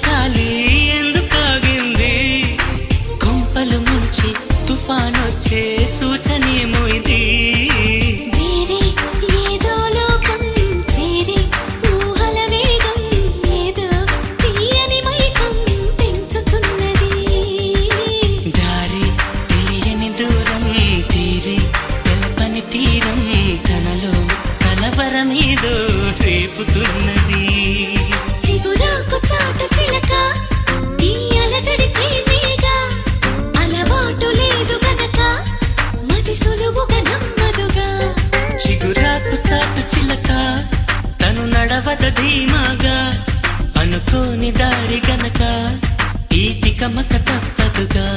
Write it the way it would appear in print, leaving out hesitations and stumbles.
గాలి ఎందుకాగింది కొంపలు ముంచి తుఫానొచ్చే సూచనేమో ఇది వేరే ఏదో లోకం చేరి ఊహల వేగం ఏదో తీయని మైకం పెంచుతున్నది దారి తెలియని దూరం తీరి తెలపని తీరం తనలో కలవరమేదో రేపుతున్నది చిగురాకు చాటు చిలక ఈ అలజడి ప్రేమేగా అలవాటు లేదు గనక మది సులువుగా నమ్మదుగా చిగురాకు చాటు చిలక తను నడవద ధీమాగా అనుకోని దారి గనక ఈ తికమక తప్పదుగా